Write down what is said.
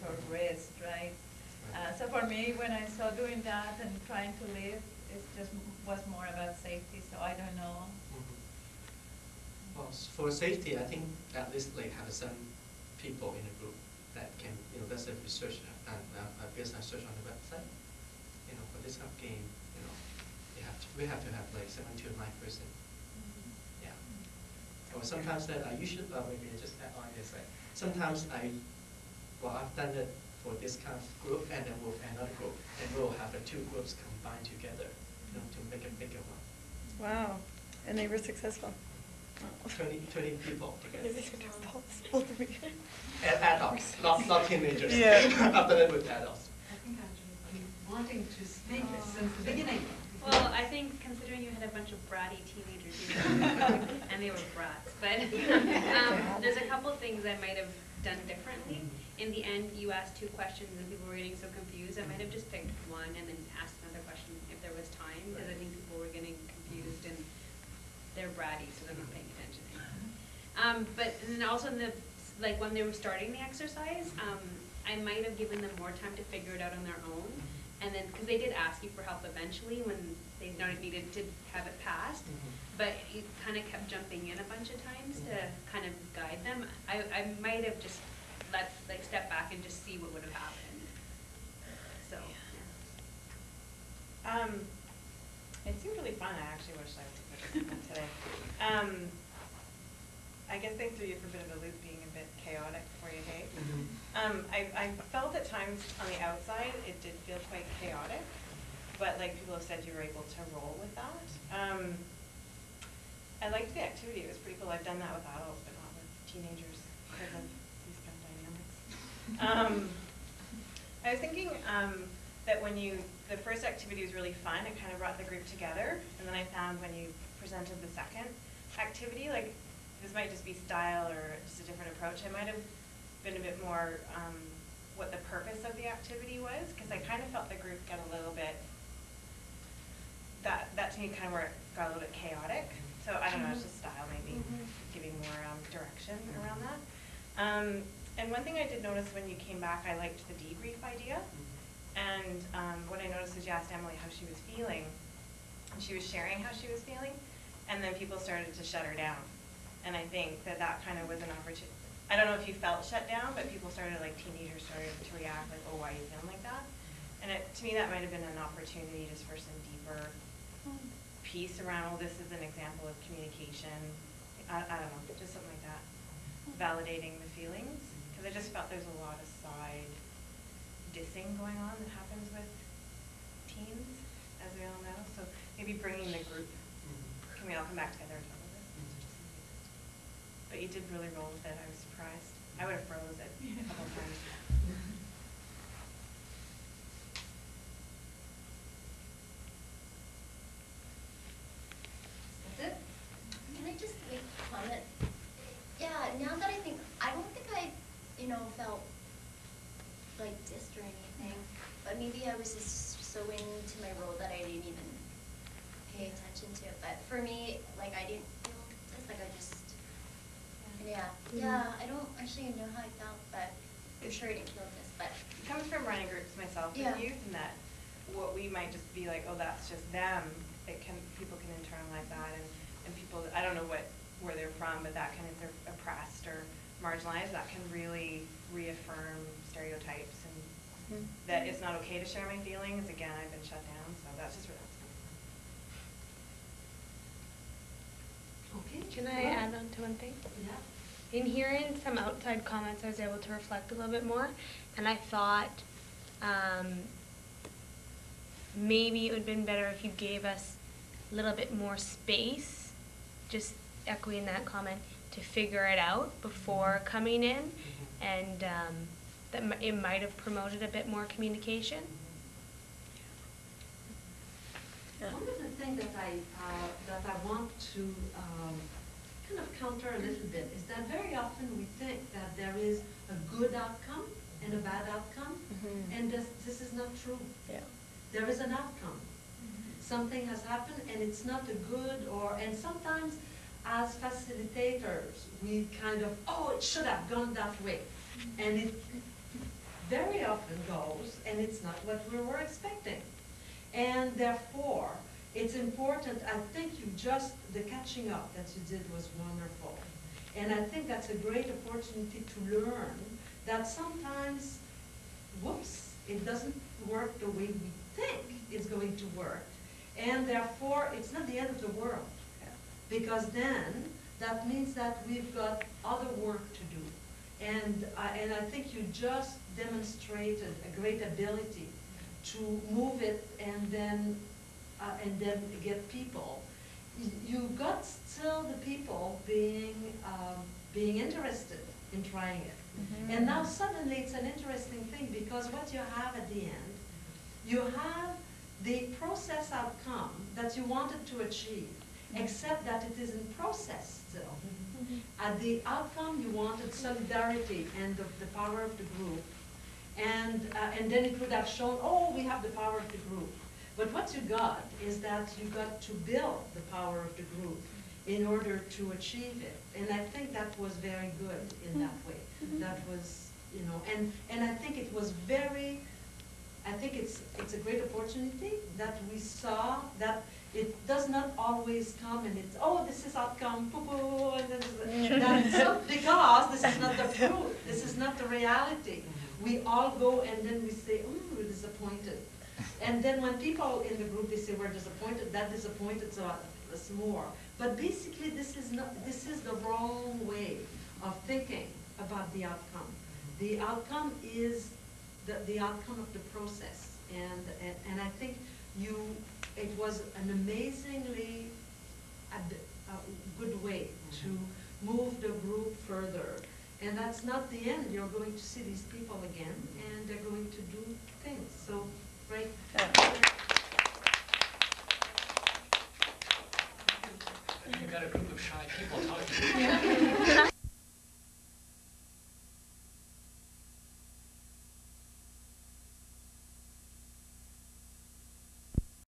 or wrist, right? So for me, when I saw doing that and trying to live, it just was more about safety, so I don't know. Well, for safety, I think at least like have some people in a group that can, that's a research and based on search on the website. For this kind of game, we have to have like 7 to 9 person. Yeah. Or sometimes that I usually maybe I just add on this like sometimes I've done it for this kind of group and then with another group, and we'll have the 2 groups combined together, to make a bigger one. Wow, and they were successful. 20 people together. Adults. Adults, not teenagers. Yeah. I've done it with adults. I think I've been wanting to speak since the beginning. Well, I think considering you had a bunch of bratty teenagers here, and they were brats, but there's a couple things I might have done differently. In the end, you asked 2 questions and people were getting so confused. I might have just picked one and then asked another question if there was time, because I think people were getting confused and they're bratty, so they're not paying attention. But and then also when they were starting the exercise, I might have given them more time to figure it out on their own. And then, because they did ask you for help eventually when they needed to have it passed, but you kind of kept jumping in a bunch of times to kind of guide them. I might have just step back and just see what would have happened. So, yeah. It seemed really fun. I actually wish I was participant today. I guess they threw you for a bit of a loop, being a bit chaotic for you, hey? I felt at times on the outside it did feel quite chaotic, but like people have said, you were able to roll with that. I liked the activity. It was pretty cool. I've done that with adults, but not with teenagers because of these kind of dynamics. I was thinking that when the first activity was really fun, it kind of brought the group together, and then I found when you presented the second activity, like this might just be style or just a different approach, I might have been a bit more what the purpose of the activity was, because I kind of felt the group get a little bit, that to me kind of where it got a little bit chaotic. So I don't know, it's just style maybe, giving more direction around that. And one thing I did notice when you came back, I liked the debrief idea. And what I noticed is you asked Emily how she was feeling, and she was sharing how she was feeling, and then people started to shut her down. And I think that kind of was an opportunity. I don't know if you felt shut down, but people started, like teenagers started to react like, oh, why are you feeling like that? And to me, that might have been an opportunity just for some deeper piece around, well, this is an example of communication. I don't know, just something like that. Validating the feelings. Because I just felt there's a lot of side dissing going on that happens with teens, as we all know. So maybe bringing the group, can we all come back together and talk about this? But you did really roll with it. I was surprised. I would have froze it a couple times. That's it? Can I just make a comment? Yeah, now that I think, I don't think I, felt like dissed or anything, but maybe I was just so into my role that I didn't even pay attention to it. But for me, like I didn't feel dissed, like I just, yeah, I don't actually know how I felt, but I'm sure I didn't feel dissed. But It comes from running groups myself with youth, and that what we might just be like, oh, that's just them. People can internalize that, and people, I don't know where they're from, but that kind of, if they're oppressed or marginalized, that can really reaffirm stereotypes and that it's not okay to share my feelings. Again, I've been shut down, so that's just where that's coming from. Okay. Can I add on to one thing? Yeah. In hearing some outside comments, I was able to reflect a little bit more, and I thought maybe it would have been better if you gave us a little bit more space, just echoing that comment, to figure it out before coming in, and that it might have promoted a bit more communication. One of the things that I want to kind of counter a little bit is that very often we think that there is a good outcome and a bad outcome, and this is not true. Yeah. There is an outcome. Something has happened and it's not a good, and sometimes as facilitators we kind of, oh, it should have gone that way, and very often goes, and it's not what we were expecting. And therefore, it's important, I think the catching up that you did was wonderful. And I think that's a great opportunity to learn that sometimes, whoops, it doesn't work the way we think it's going to work. And therefore, it's not the end of the world. Because then, that means that we've got other work to do. And I think you just demonstrated a great ability to move it and then get people. You got still the people being interested in trying it. Mm-hmm. And now suddenly it's an interesting thing because what you have at the end, you have the process outcome that you wanted to achieve, except that it is in process still. Mm-hmm. At the outcome, you wanted solidarity and the power of the group. And then it would have shown, oh, we have the power of the group. But what you got is that you got to build the power of the group in order to achieve it. And I think that was very good in that way. That was, and I think it was very, I think it's a great opportunity that we saw that it does not always come and it's, oh, this is outcome, poo-poo, and because this is not the truth, this is not the reality. We all go and then we say, we're disappointed. And then when people in the group, they say, we're disappointed, that disappointed us more. But basically, this is the wrong way of thinking about the outcome. The outcome is the outcome of the process. And I think it was an amazingly good way to move the group further. And that's not the end. You're going to see these people again, and they're going to do things. So, right? You've got a group of shy people talking.